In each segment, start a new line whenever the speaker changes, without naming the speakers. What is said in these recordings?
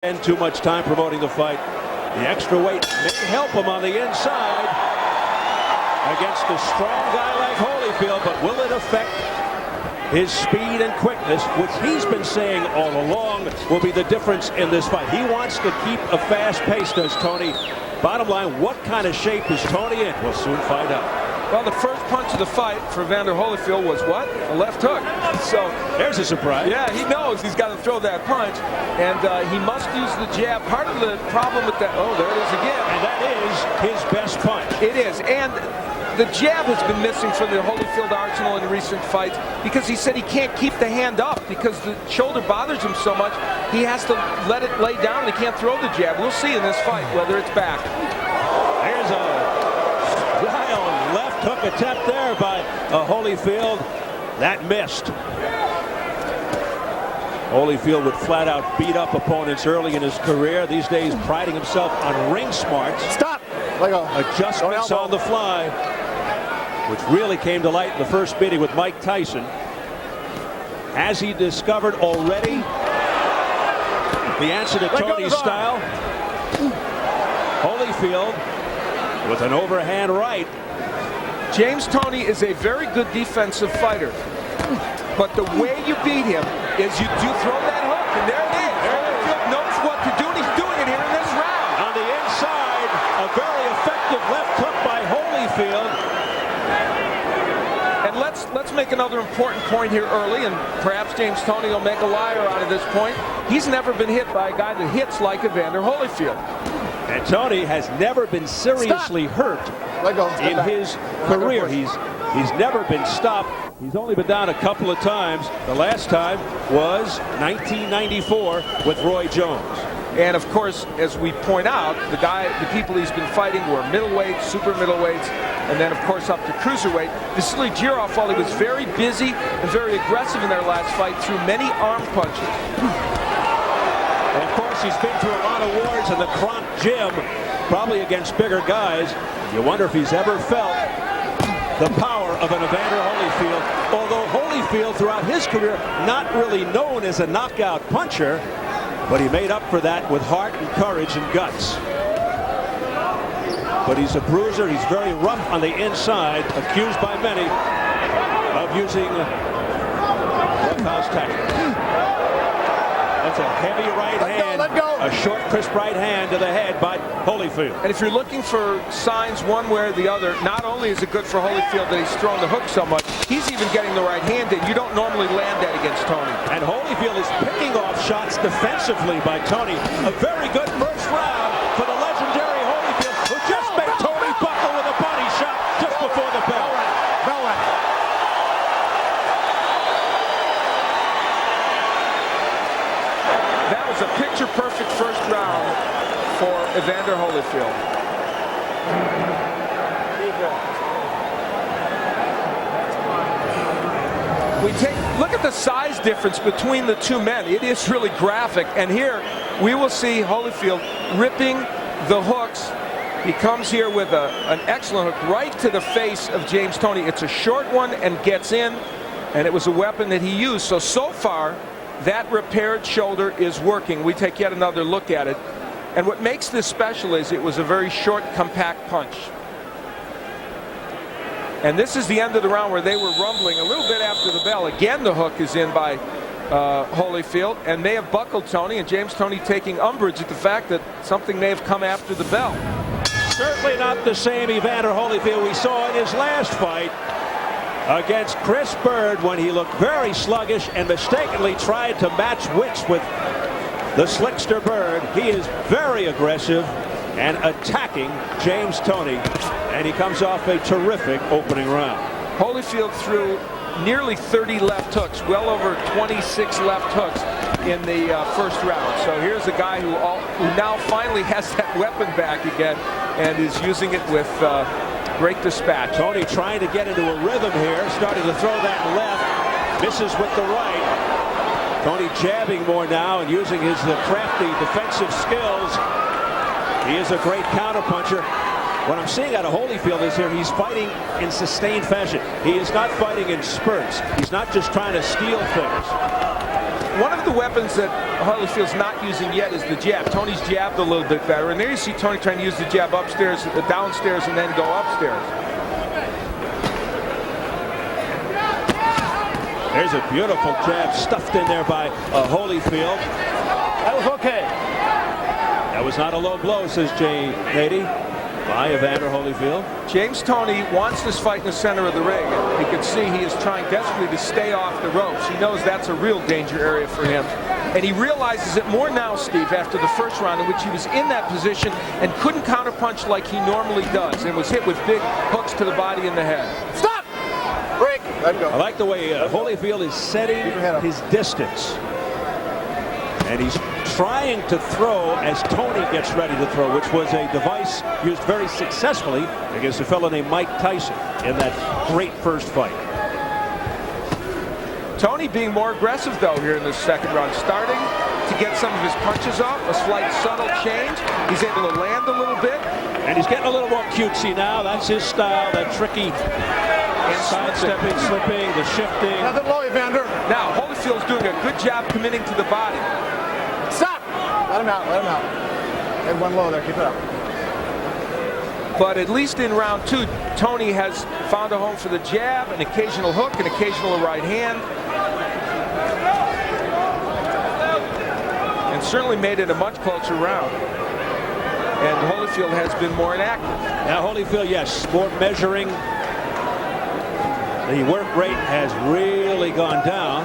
And too much time promoting the fight. The extra weight may help him on the inside against a strong guy like Holyfield, but will it affect his speed and quickness, which he's been saying all along will be the difference in this fight? He wants to keep a fast pace, does Toney. Bottom line, what kind of shape is Toney in? We'll soon find out.
Well, the first punch of the fight for Evander Holyfield was what? A left hook. So
there's a surprise.
Yeah, he knows he's got to throw that punch, and he must use the jab. Part of the problem with that, oh, there it is again.
And that is his best punch.
It is, and the jab has been missing from the Holyfield arsenal in recent fights because he said he can't keep the hand up because the shoulder bothers him so much. He has to let it lay down. He can't throw the jab. We'll see in this fight whether it's back.
There's a wild left hook attempt there by Holyfield. That missed. Holyfield would flat out beat up opponents early in his career. These days priding himself on ring smarts.
Stop. Let go.
Adjustments on the fly, which really came to light in the first meeting with Mike Tyson. Has he discovered already the answer to Toney's style? Holyfield with an overhand right.
James Toney is a very good defensive fighter, but the way you beat him is you do throw that hook, and there it is. Holyfield knows what to do, and he's doing it here in this round.
On the inside, a very effective left hook by Holyfield.
And let's make another important point here early, and perhaps James Toney will make a liar out of this point. He's never been hit by a guy that hits like Evander Holyfield.
And Toney has never been seriously hurt in his career. He's never been stopped. He's only been down a couple of times. The last time was 1994 with Roy Jones.
And of course, as we point out, the people he's been fighting were middleweights, super middleweights, and then of course up to cruiserweight. Vasily Girov, while he was very busy and very aggressive in their last fight, threw many arm punches.
And of course, he's been through a lot of wars in the Kronk gym, probably against bigger guys. You wonder if he's ever felt the power of an Evander Holyfield. Although Holyfield, throughout his career, not really known as a knockout puncher, but he made up for that with heart and courage and guts. But he's a bruiser. He's very rough on the inside, accused by many of using roughouse tactics. That's a heavy right hand, a short, crisp right hand to the head by Holyfield.
And if you're looking for signs one way or the other, not only is it good for Holyfield that he's throwing the hook so much, he's even getting the right hand in. You don't normally land that against Toney.
And Holyfield is picking off shots defensively by Toney. A very good first round for the legendary Holyfield, who just made Toney buckle with a body shot just before the bell.
That was a picture-perfect first round for Evander Holyfield. Look at the size difference between the two men. It is really graphic. And here we will see Holyfield ripping the hooks. He comes here with an excellent hook right to the face of James Toney. It's a short one and gets in, and it was a weapon that he used. So far, that repaired shoulder is working. We take yet another look at it. And what makes this special is it was a very short, compact punch. And this is the end of the round where they were rumbling a little bit after the bell. Again, the hook is in by Holyfield and may have buckled Toney, and James Toney taking umbrage at the fact that something may have come after the bell.
Certainly not the same Evander Holyfield we saw in his last fight against Chris Bird, when he looked very sluggish and mistakenly tried to match wits with the slickster Bird. He is very aggressive and attacking James Toney, and he comes off a terrific opening round.
Holyfield threw nearly 30 left hooks, well over 26 left hooks in the first round. So here's a guy who now finally has that weapon back again and is using it with great dispatch.
Toney trying to get into a rhythm here, starting to throw that left, misses with the right. Toney jabbing more now and using his crafty defensive skills. He is a great counterpuncher. What I'm seeing out of Holyfield is here, he's fighting in sustained fashion. He is not fighting in spurts. He's not just trying to steal things.
one of the weapons that Holyfield's not using yet is the jab. Tony's jabbed a little bit better, and there you see Tony trying to use the jab upstairs, downstairs, and then go upstairs.
There's a beautiful jab stuffed in there by Holyfield.
That was okay.
That was not a low blow, says Nady, by Evander Holyfield.
James Toney wants this fight in the center of the ring. You can see he is trying desperately to stay off the ropes. He knows that's a real danger area for him. And he realizes it more now, Steve, after the first round in which he was in that position and couldn't counterpunch like he normally does and was hit with big hooks to the body and the head.
Stop! Break! Let go.
I like the way Holyfield is setting his distance. And he's trying to throw as Toney gets ready to throw, which was a device used very successfully against a fellow named Mike Tyson in that great first fight.
Tony being more aggressive, though, here in the second round, starting to get some of his punches off, a slight subtle change. He's able to land a little bit.
And he's getting a little more cutesy now. That's his style, that tricky sidestepping, slipping, the shifting.
Nothing low, Evander.
Now, Holyfield's doing a good job committing to the body.
Stop! Let him out, let him out. Had one low there, keep it up.
But at least in round two, Tony has found a home for the jab, an occasional hook, an occasional right hand. And certainly made it a much closer round. And Holyfield has been more inactive.
Now Holyfield, yes, more measuring. The work rate has really gone down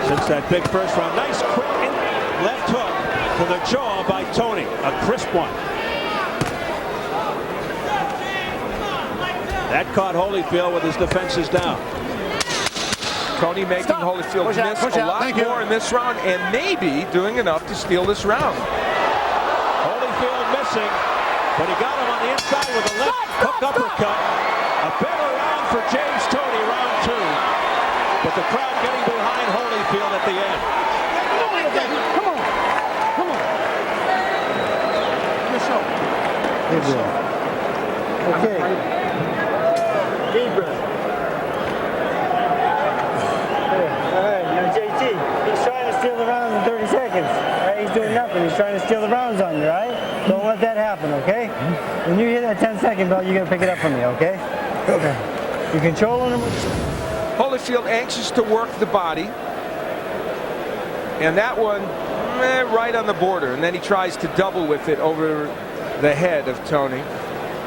since that big first round. Nice quick left hook to the jaw by Toney, a crisp one. That caught Holyfield with his defenses down.
Tony making Holyfield miss a lot more in this round and maybe doing enough to steal this round.
Holyfield missing, but he got him on the inside with a left hook uppercut. A better round for James Toney, round two. But the crowd getting behind Holyfield at the end.
Come on. Come on. Good show. Good job. Okay. Deep breath. All right, now JT, he's trying to steal the round in 30 seconds. All right, he's doing nothing. He's trying to steal the rounds on you, all right? Don't let that happen, okay? When you hit that 10-second bell, you're going to pick it up from me, okay? Okay. You're controlling him.
Holyfield anxious to work the body. And that one, right on the border. And then he tries to double with it over the head of Toney.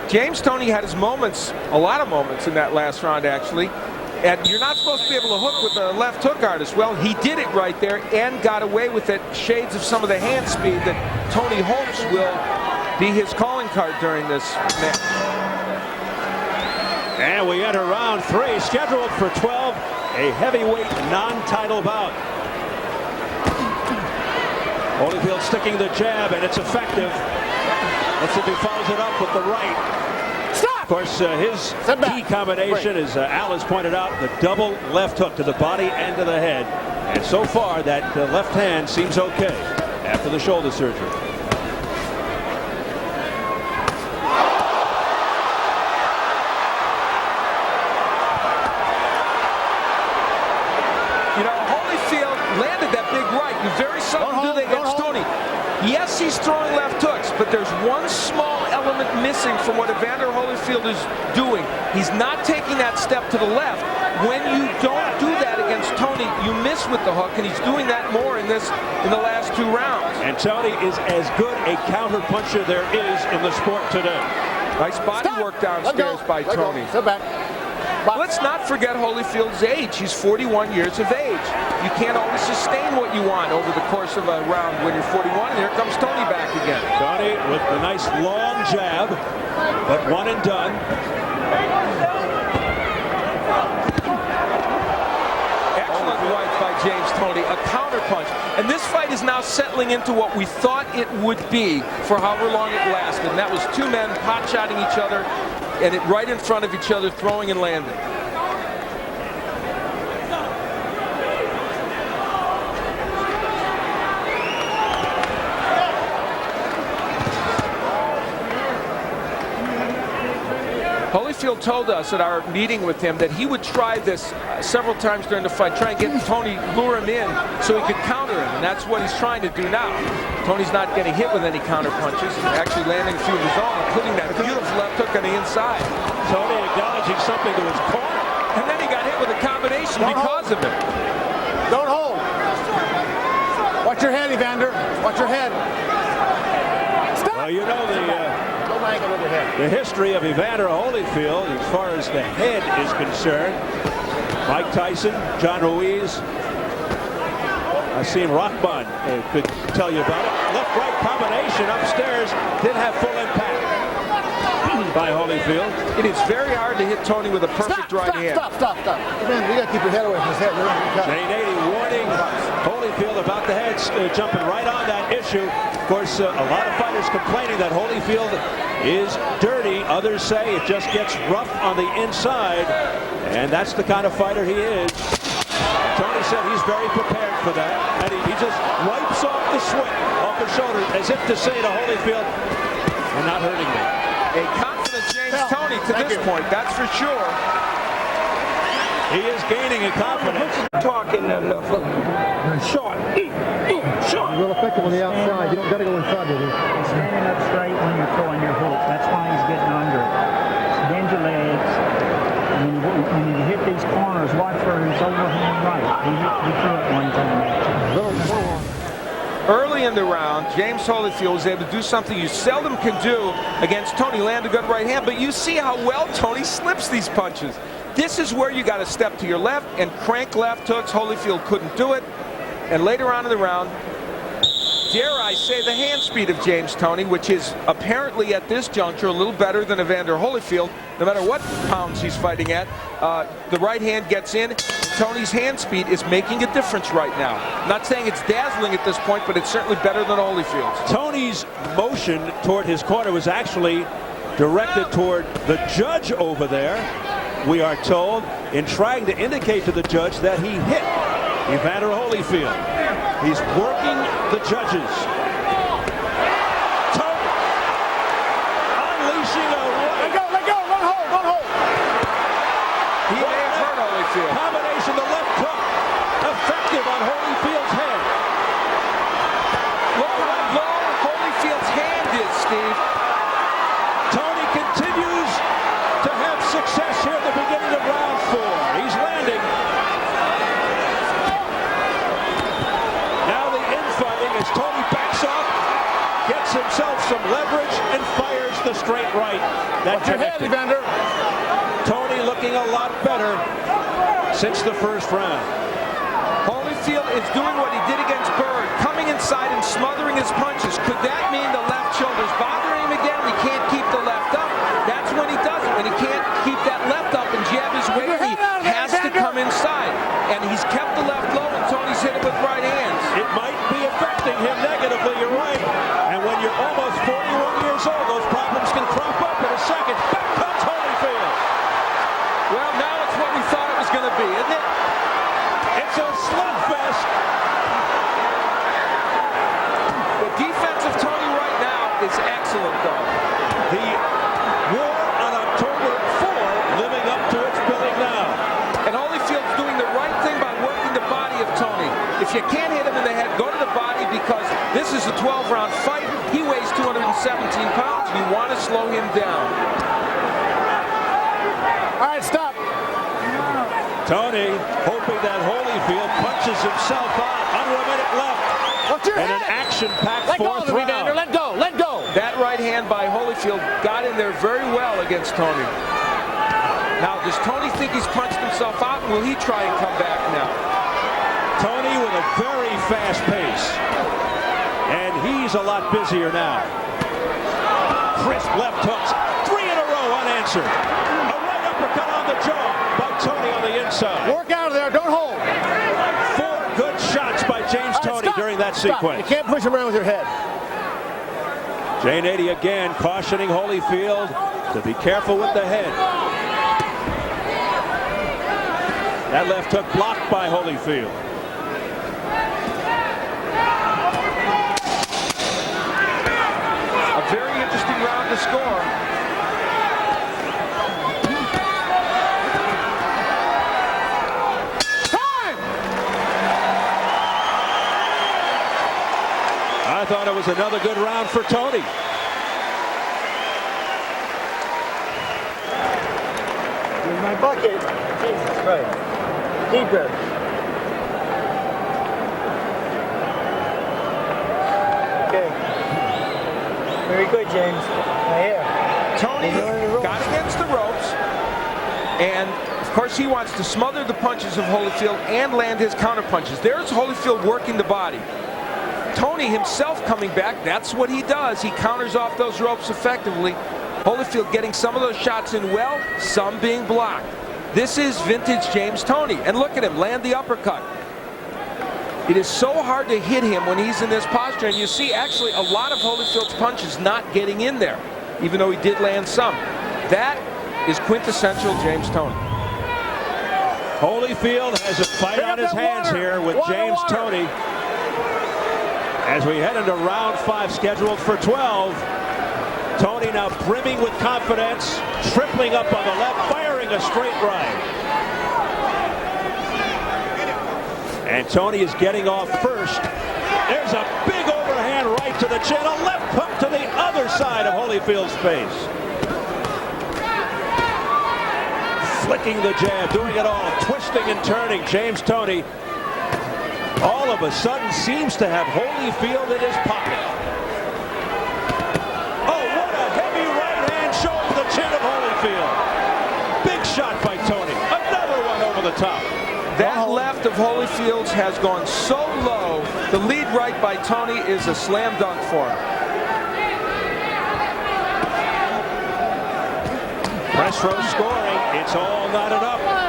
James Toney had his moments, a lot of moments in that last round, actually. And you're not supposed to be able to hook with a left hook artist. Well, he did it right there and got away with it. Shades of some of the hand speed that Toney hopes will be his calling card during this match.
And we enter round three, scheduled for 12, a heavyweight non-title bout. Holyfield sticking the jab, and it's effective. Let's see if he follows it up with the right.
Stop!
Of course, his key combination, as Al has pointed out, the double left hook to the body and to the head. And so far, that left hand seems okay after the shoulder surgery.
You know, Holyfield landed that big right. You very seldom do that against Toney. Yes, he's throwing left hooks, but there's one small element missing from what Evander Holyfield is doing. He's not taking that step to the left. When you don't do that against Toney, you miss with the hook, and he's doing that more in the last two rounds.
And Toney is as good a counter puncher there is in the sport today.
Nice body work downstairs by Toney.
Sit back.
Let's not forget Holyfield's age. He's 41 years of age. You can't always sustain what you want over the course of a round when you're 41. And here comes Toney back again.
Toney with the nice long jab, but one and done.
Excellent right by James Toney, a counter punch. And this fight is now settling into what we thought it would be for however long it lasted. And that was two men pot-shotting each other and it right in front of each other, throwing and landing. Holyfield told us at our meeting with him that he would try this several times during the fight, try and get Toney, lure him in so he could counter him, and that's what he's trying to do now. Tony's not getting hit with any counter punches, actually landing a few of his own, including that beautiful left hook on the inside.
Toney acknowledging something to his corner.
And then he got hit with a combination because of it.
Don't hold. Watch your head, Evander. Watch your head. Stop.
Well, you know the history of Evander Holyfield as far as the head is concerned. Mike Tyson, John Ruiz, Asim Rahman could tell you about it. Left-right combination upstairs did have full impact by Holyfield.
It is very hard to hit Toney with a perfect right hand.
Stop. Man, you got to keep your head away from his head.
Nady warning Holyfield about the heads, jumping right on that issue. Of course, a lot of fighters complaining that Holyfield is dirty. Others say it just gets rough on the inside, and that's the kind of fighter he is. Toney said he's very prepared for that, and he just wipes off the sweat off his shoulder as if to say to Holyfield, "You're not hurting me."
A confident James Toney to this point, that's for sure.
He is gaining in confidence.
Talking short. Short.
Real effective on the outside. You don't got to go inside with it.
Standing up straight when you're throwing your hook. That's why he's getting under it. Bend your legs. And when you hit these corners, watch for his overhand right. He threw it one time.
Early in the round, James Holyfield was able to do something you seldom can do against Toney, land a good right hand, but you see how well Toney slips these punches. This is where you got to step to your left and crank left hooks. Holyfield couldn't do it. And later on in the round, dare I say, the hand speed of James Toney, which is apparently at this juncture a little better than Evander Holyfield, no matter what pounds he's fighting at. The right hand gets in. Toney's hand speed is making a difference right now. Not saying it's dazzling at this point, but it's certainly better than Holyfield's.
Tony's motion toward his corner was actually directed toward the judge over there, we are told, in trying to indicate to the judge that he hit Evander Holyfield. He's working the judges. Toney unleashing a right.
Let go. Don't hold.
He may have hurt Holyfield.
Combination, the left hook, effective on Holyfield's head.
Look how low Holyfield's hand is, Steve.
Toney continues to have success here at the beginning of round 4. He's landing. Now the infighting as Toney backs off, gets himself some leverage, and fires the straight right. That
Watch your head, Evander.
Toney looking a lot better since the first round.
Holyfield is doing what he did against Bird, coming inside and smothering his punches. Could that mean the left shoulder's bothering him again? He can't keep the left up. That's when he does it. When he can't keep that left up and jab his weight, he has to come inside. And he's kept the left low, and Toney's hit it with right hands.
It might be affecting him negatively, you're right. And when you're almost 41 years old, those problems can crop up in a second. Back comes Holyfield.
Well, now it's what we thought it was going to be, isn't it?
It's a slugfest.
The defense of Toney right now is excellent, though.
The war on October 4 living up to its billing now.
And Holyfield's doing the right thing by working the body of Toney. If you can't hit him in the head, go to the body, because this is a 12-round fight. He weighs 217 pounds. You want to slow him down.
All right, stop.
Toney hoping that Holyfield punches himself out. Under a minute left.
Watch your
And
head.
an action-packed
Let go
fourth
of him, Evander.
round.
Let go.
That right hand by Holyfield got in there very well against Toney. Now, does Toney think he's punched himself out? Will he try and come back now?
Toney with a very fast pace. And he's a lot busier now. Crisp left hooks. 3 in a row unanswered. A right uppercut on the jaw by Toney on the inside.
Work out of there. Don't hold.
4 good shots by James Toney
Stop.
during that
Stop.
sequence.
You can't push him around with your head.
Nady again cautioning Holyfield to be careful with the head. That left hook blocked by Holyfield.
A very interesting round to score.
thought it was another good round for Toney.
Here's my bucket. Jesus Christ. Deeper. Okay. Very good, James. Right here.
Toney got against the ropes, and of course he wants to smother the punches of Holyfield and land his counter punches. There's Holyfield working the body. Toney himself coming back, that's what he does. He counters off those ropes effectively. Holyfield getting some of those shots in well, some being blocked. This is vintage James Toney. And look at him, land the uppercut. It is so hard to hit him when he's in this posture. And you see actually a lot of Holyfield's punches not getting in there, even though he did land some. That is quintessential James Toney.
Holyfield has a fight on his hands here with James Toney. As we head into round 5, scheduled for 12. Toney now brimming with confidence, tripling up on the left, firing a straight right. And Toney is getting off first. There's a big overhand right to the chin, a left hook to the other side of Holyfield's face. Flicking the jab, doing it all, twisting and turning. James Toney all of a sudden seems to have Holyfield in his pocket. Oh, what a heavy right hand showing the chin of Holyfield. Big shot by Toney. Another one over the top.
That left of Holyfield's has gone so low. The lead right by Toney is a slam dunk for him.
Press row scoring. It's all not enough.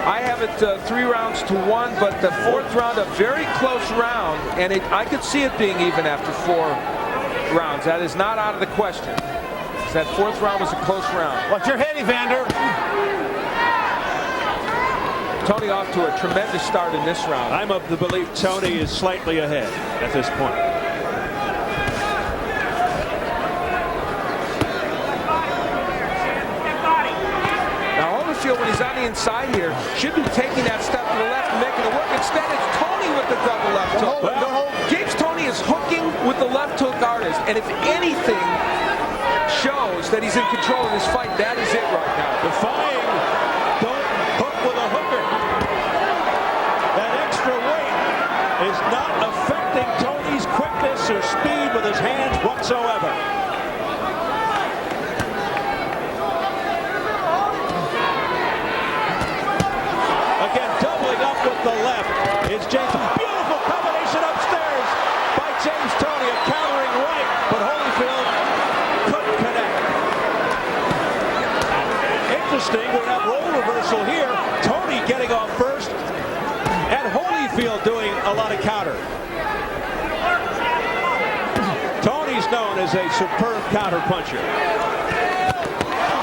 I have it 3 rounds to 1, but the 4th round, a very close round, and I could see it being even after 4 rounds. That is not out of the question. That 4th round was a close round.
Watch your head, Evander.
Toney off to a tremendous start in this round.
I'm of the belief Toney is slightly ahead at this point.
When he's on the inside here, should be taking that step to the left and making it work. Instead, it's Toney with the double left hook. Well, James Toney is hooking with the left hook artist, and if anything shows that he's in control of this fight, that is it right now.
Defying, don't hook with a hooker. That extra weight is not affecting Toney's quickness or speed with his hands whatsoever. The left is James. Beautiful combination upstairs by James Toney, a countering right, but Holyfield couldn't connect. Interesting, we have role reversal here. Toney getting off first, and Holyfield doing a lot of counter. Toney's known as a superb counter puncher.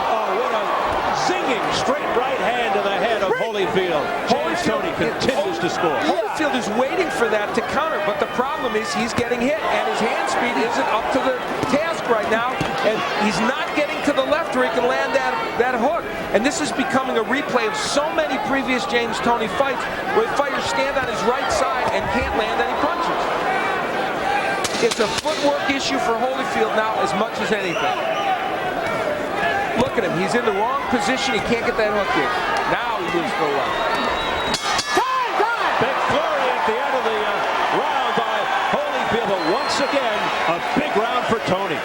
Oh, what a zinging straight right hand to the head of Holyfield. Toney continues to score.
Holyfield is waiting for that to counter, but the problem is he's getting hit, and his hand speed isn't up to the task right now, and he's not getting to the left where he can land that hook. And this is becoming a replay of so many previous James Toney fights where the fighters stand on his right side and can't land any punches. It's a footwork issue for Holyfield now as much as anything. Look at him. He's in the wrong position. He can't get that hook in. Now he moves to the left.
Big flurry at the end of the round by Holyfield, but once again, a big round for Toney.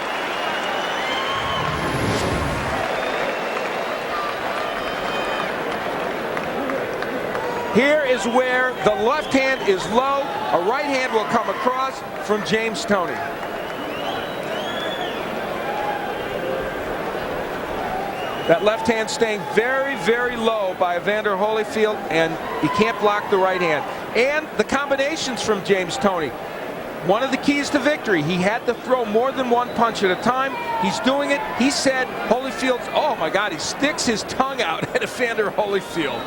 Here is where the left hand is low. A right hand will come across from James Toney. That left hand staying very, very low by Evander Holyfield, and he can't block the right hand. And the combinations from James Toney. One of the keys to victory, he had to throw more than one punch at a time. He's doing it. He said Holyfield's, oh my God, he sticks his tongue out at Evander Holyfield.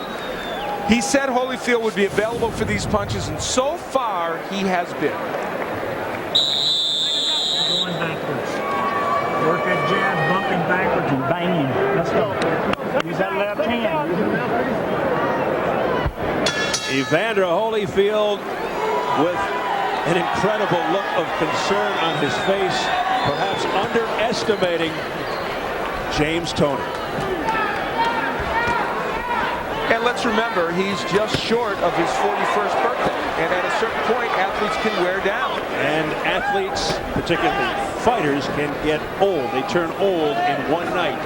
He said Holyfield would be available for these punches, and so far he has been.
Going backwards. Work that jab, bumping backwards and banging. Let's go. Use that left hand.
Evander Holyfield with an incredible look of concern on his face, perhaps underestimating James Toney.
And let's remember, he's just short of his 41st birthday. And at a certain point, athletes can wear down.
And athletes, particularly fighters, can get old. They turn old in one night.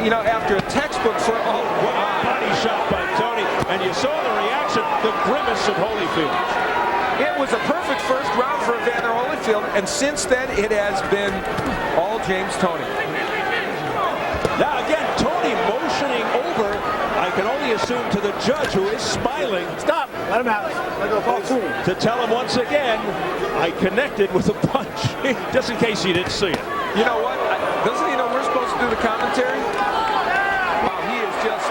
You know, after a textbook for
Body shot by Toney, and you saw the reaction, the grimace of Holyfield.
it was a perfect first round for Evander Holyfield, and since then it has been all James Toney.
Now again, Toney motioning over, I can only assume to the judge, who is smiling.
Stop. Let him out. Let go. Fall to him.
To tell him once again, I connected with a punch, just in case he didn't see it.
You know what? Doesn't he know we're supposed to do the commentary? Wow, he is just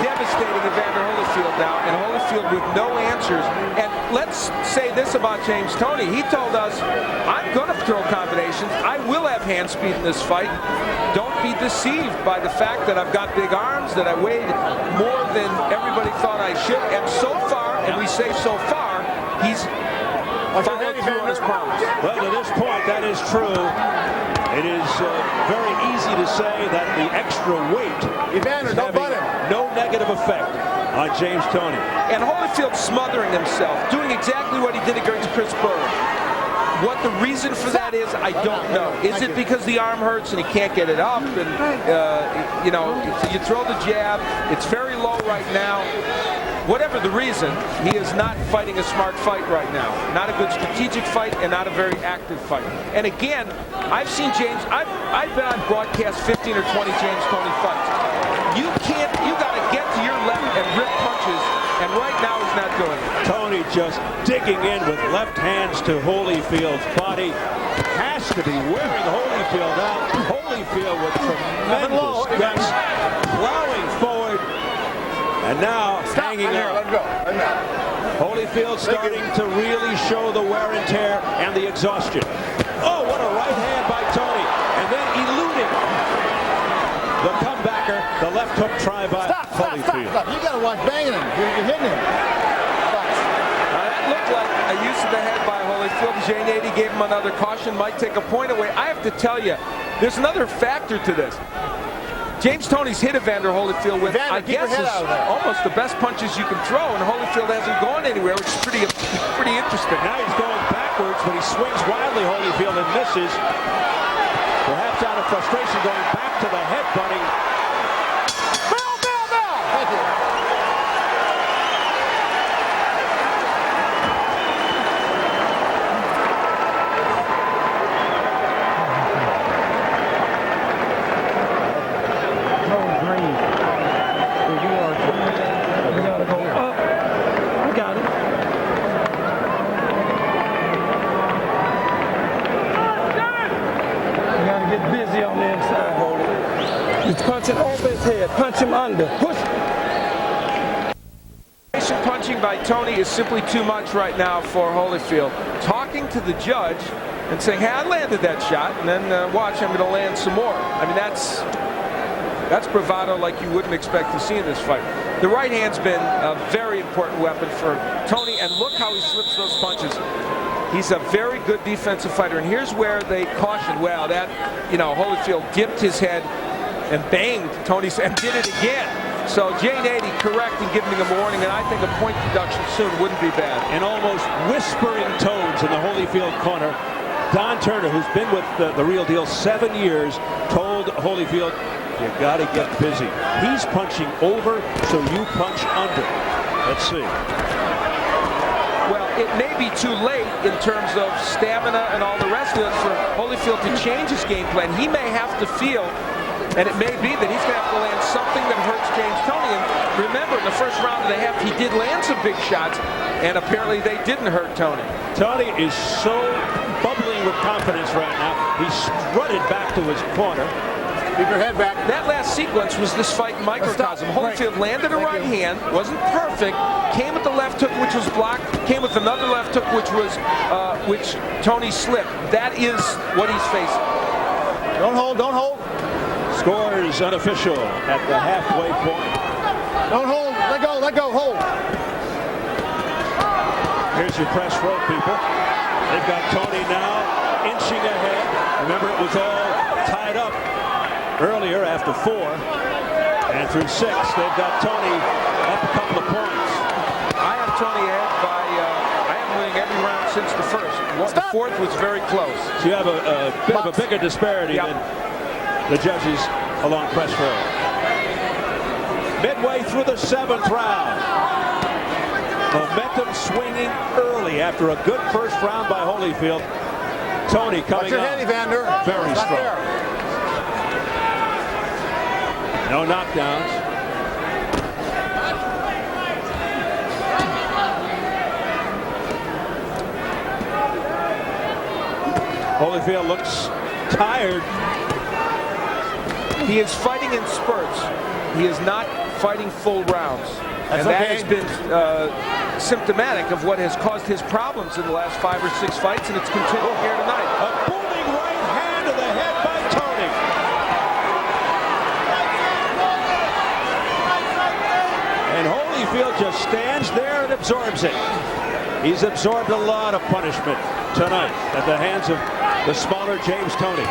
devastating Evander Holyfield now, and Holyfield with no answers. And let's say this about James Toney. He told us, I'm going to throw combinations. I will have hand speed in this fight. Don't be deceived by the fact that I've got big arms, that I weighed more than everybody thought I should. And so far, and we say so far, he's followed through on his promise.
Well, to this point, that is true. It is very easy to say that the extra weight
Evander,
is
don't
having
butt him.
no negative effect on James Toney.
And Holyfield smothering himself, doing exactly what he did against Chris Berg. What the reason for that is, I don't know. Is it because the arm hurts and he can't get it up? And, you know, you throw the jab. It's very low right now. Whatever the reason, he is not fighting a smart fight right now. Not a good strategic fight and not a very active fight. And again, I've seen James, I've been on broadcast 15 or 20 James Toney fights. You got to get to your left and rip punches, and right now he's not doing it.
Toney just digging in with left hands to Holyfield's body. Has to be wearing Holyfield out. Holyfield with tremendous guts, plowing forward, and now hanging
Let
on.
him go. Let him out.
Holyfield starting to really show the wear and tear and the exhaustion. Oh, what a right hand by Toney, and then eluding the comebacker, the left hook try by Holyfield.
Stop. You got to watch banging him. You're hitting him.
That looked like a use of the head by Holyfield. Nady gave him another caution, might take a point away. I have to tell you, there's another factor to this. James Toney's hit Evander Holyfield with,
Evander,
I guess,
keep your head out of there.
almost the best punches you can throw, and Holyfield hasn't gone anywhere, which is pretty interesting.
Now he's going backwards, but he swings wildly, Holyfield, and misses. Perhaps out of frustration, going back to the headbutting.
Bell. Thank you.
Punch it over his head. Punch him under. Push.
Punching by Toney is simply too much right now for Holyfield. Talking to the judge and saying, hey, I landed that shot, and then watch, I'm going to land some more. I mean, that's bravado like you wouldn't expect to see in this fight. The right hand's been a very important weapon for Toney, and look how he slips those punches. He's a very good defensive fighter, and here's where they cautioned, well, that, you know, Holyfield dipped his head and banged Toney's and did it again. So Nady correct in giving him a warning, and I think a point deduction soon wouldn't be bad.
And almost whispering tones in the Holyfield corner. Don Turner, who's been with the Real Deal 7 years, told Holyfield, you got to get busy. He's punching over, so you punch under. Let's see.
Well, it may be too late in terms of stamina and all the rest of it for Holyfield to change his game plan. He may have to feel, and it may be that he's going to have to land something that hurts James Toney. And remember, in the first round and a half, he did land some big shots, and apparently they didn't hurt Toney.
Toney is so bubbling with confidence right now. He strutted back to his corner.
Keep your head back.
That last sequence was this fight in microcosm. Holyfield landed a right hand, wasn't perfect, came with the left hook, which was blocked, came with another left hook, which Toney slipped. That is what he's facing.
Don't hold.
Scores unofficial at the halfway point.
Don't hold. Let go. let go, hold.
Here's your press row, people. They've got Toney now inching ahead. Remember, it was all tied up earlier after 4. And through 6, they've got Toney up a couple of points.
I have Toney ahead by, I am winning every round since the first. The 4th was very close.
So you have a bit of a bigger disparity than the judges along press row. Midway through the 7th round. Momentum swinging early after a good first round by Holyfield. Toney coming
Watch your
up.
head, Evander.
Very
Not
strong.
there.
No knockdowns. Holyfield looks tired.
He is fighting in spurts. He is not fighting full rounds. And that has been symptomatic of what has caused his problems in the last 5 or 6 fights, and it's continuing here tonight.
A booming right hand to the head by Toney. And Holyfield just stands there and absorbs it. He's absorbed a lot of punishment tonight at the hands of the smaller James Toney.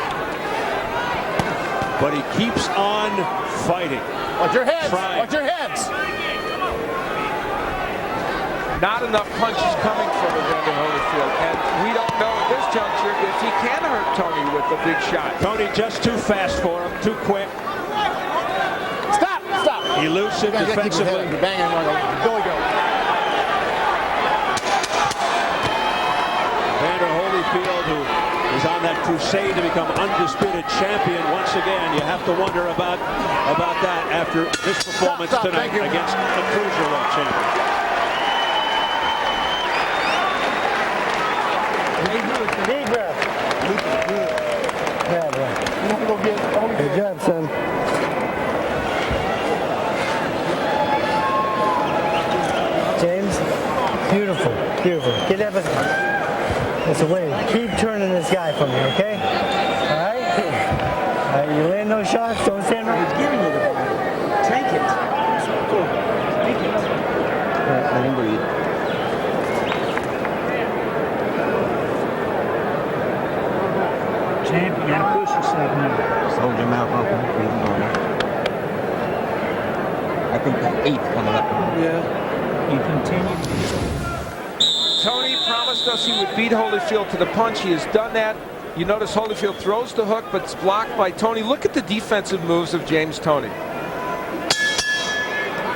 But he keeps on fighting.
Watch your heads.
Trying.
Watch your heads.
Not enough punches coming from Evander Holyfield, and we don't know at this juncture if he can hurt Toney with a big shot.
Toney just too fast for him, too quick.
Stop, stop.
Elusive defensively.
Banging one. Go, go.
Evander Holyfield, who is on that crusade to become undisputed champion once again. You have to wonder about that after this performance tonight against the cruiserweight champion.
Deep breath. Good job, son. James, beautiful, beautiful. Get that. That's a win. Keep turning this guy for me, okay? All right? All right, you land those shots, don't stand right. He's giving you the ball. Take it. Take it. All right, let him breathe.
Champ, you gotta push yourself now.
Just hold your mouth open. Breathe normal. I think the 8th coming up.
Yeah. You continue.
Tony promised us he would beat Holyfield to the punch. He has done that. You notice Holyfield throws the hook, but it's blocked by Toney. Look at the defensive moves of James Toney.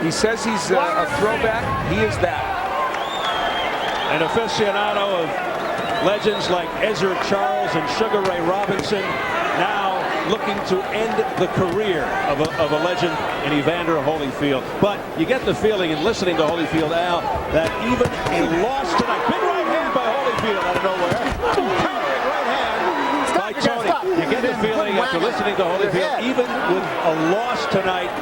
He says he's a throwback. He is that.
An aficionado of legends like Ezra Charles and Sugar Ray Robinson, now looking to end the career of a legend in Evander Holyfield. But you get the feeling in listening to Holyfield, Al, that even a loss tonight, big right hand by Holyfield out of nowhere, countering right hand by Toney. You get the feeling after listening to Holyfield, even with a loss tonight,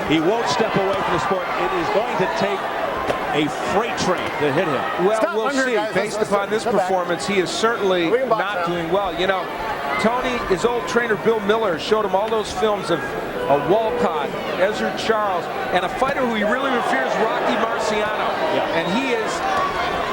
he won't step away from the sport. It is going to take a freight train to hit him.
Well, we'll see. Based upon this performance, he is certainly not doing well. You know, Toney, his old trainer Bill Miller showed him all those films of Walcott, Ezra Charles, and a fighter who he really reveres, Rocky Marciano. Yeah. And he is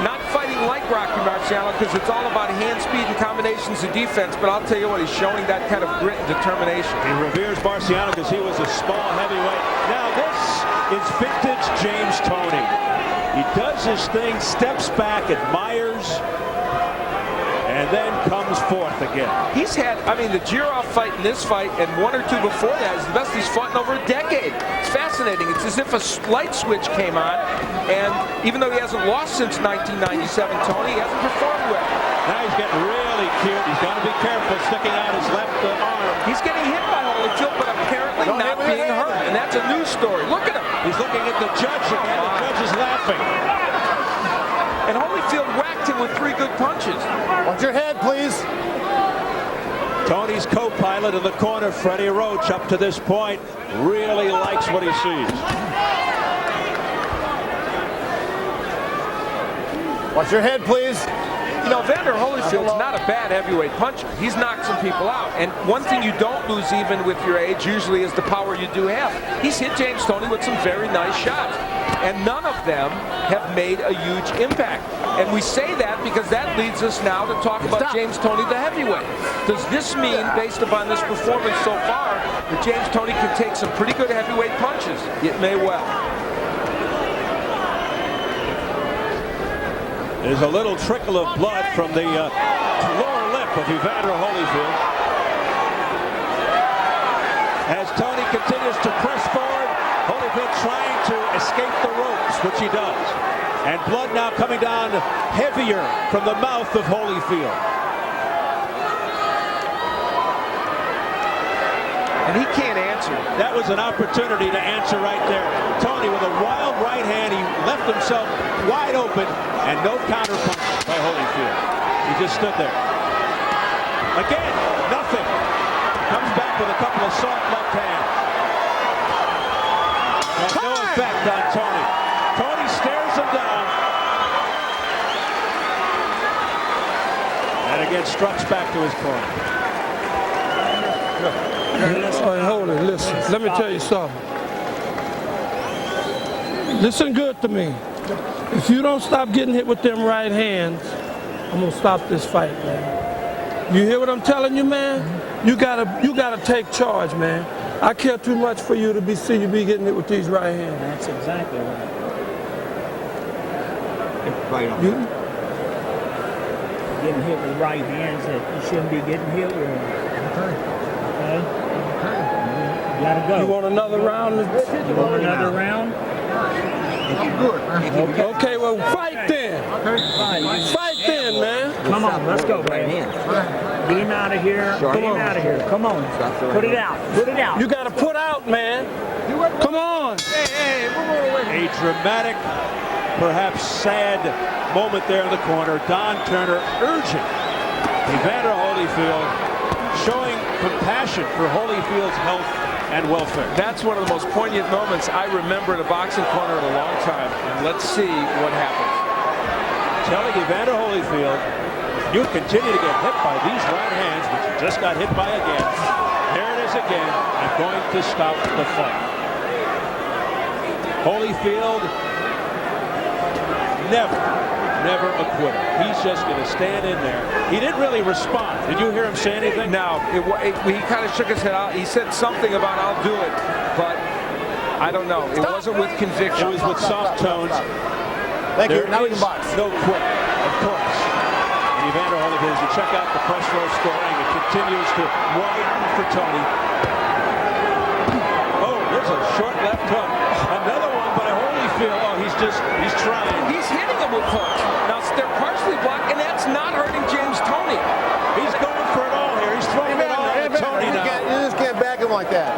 not fighting like Rocky Marciano because it's all about hand speed and combinations of defense, but I'll tell you what, he's showing that kind of grit and determination.
He reveres Marciano because he was a small heavyweight. Now this is vintage James Toney. He does his thing, steps back, admires, and then comes forth again.
He's had, I mean, the Jirov fight and this fight and 1 or 2 before that is the best he's fought in over a decade. It's fascinating. It's as if a light switch came on, and even though he hasn't lost since 1997, Toney hasn't performed well.
Now he's getting really cute. He's got to be careful sticking out his left arm.
He's getting hit by Holyfield, but apparently not being hurt, and that's a news story. Look at him.
He's looking at the judge again. The judge is laughing.
And Holyfield whacked him with 3 good punches.
Watch your head, please.
Toney's co-pilot in the corner, Freddie Roach, up to this point, really likes what he sees.
Watch your head, please.
You know, Evander Holyfield's not a bad heavyweight puncher. He's knocked some people out. And one thing you don't lose even with your age usually is the power you do have. He's hit James Toney with some very nice shots. and none of them have made a huge impact. And we say that because that leads us now to talk about James Toney, the heavyweight. Does this mean, based upon this performance so far, that James Toney can take some pretty good heavyweight punches? It may well.
There's a little trickle of blood from the lower lip of Evander Holyfield. As Toney continues to press forward, Holyfield trying to escape the ropes, which he does. And blood now coming down heavier from the mouth of Holyfield.
And he can't answer.
That was an opportunity to answer right there. Toney with a wild right hand. He left himself wide open and no counter punch by Holyfield. He just stood there. Again, nothing. Comes back with a couple of soft left hands. And no effect on Toney. Toney stares him down. And again struts back to his corner.
All right, hold it. Listen, let me tell you something. Listen good to me. If you don't stop getting hit with them right hands, I'm gonna stop this fight, man. You hear what I'm telling you, man? You gotta take charge, man. I care too much for you to be getting hit with these right hands.
That's exactly right.
Right on.
Getting hit with right hands that you shouldn't be getting hit with. Okay? You gotta go.
You want another round?
You want another round?
Okay, well, fight then. Fight then, man.
Come on, let's go, man. Get him out of here. Get him out of here. Come on. Put it out. Put it out.
You gotta put out, man. Come on.
A dramatic, perhaps sad moment there in the corner. Don Turner urging Evander Holyfield, showing compassion for Holyfield's health and welfare.
That's one of the most poignant moments I remember in a boxing corner in a long time. And let's see what happens.
Telling Evander Holyfield, you continue to get hit by these right hands, which you just got hit by again. There it is again. I'm going to stop the fight. Holyfield, never a quitter. He's just going to stand in there. He didn't really respond. Did you hear him say anything?
No, he kind of shook his head out. He said something about I'll do it, but I don't know. It wasn't with conviction.
It was with soft tones.
Thank you. Now we can box.
No quit, of course. And Evander Holyfield, as you check out the press row scoring, it continues to widen for Toney. Oh, there's a short left hook. Another one by Holyfield. Oh, he's trying.
He's hitting him with hooks. Now, they're partially blocked, and that's not hurting James Toney.
He's going for it all here. He's throwing it all at Toney now.
You just can't back him like that.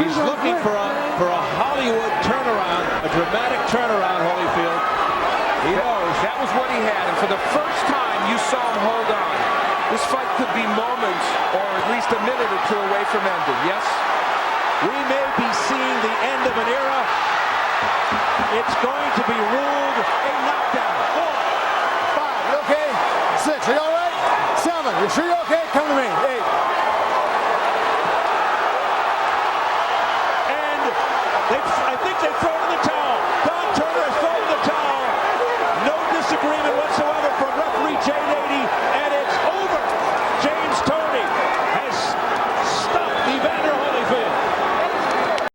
He's looking for a Hollywood turnaround, a dramatic turnaround, Holyfield. He knows.
That was what he had, and for the first time, you saw him hold on. This fight could be moments, or at least a minute or two away from ending, yes?
We may be seeing the end of an era. It's going to be ruled a knockdown.
4, 5, you okay? 6, are you all right? 7, you sure you're okay? Come to me. 8.
And I think they throw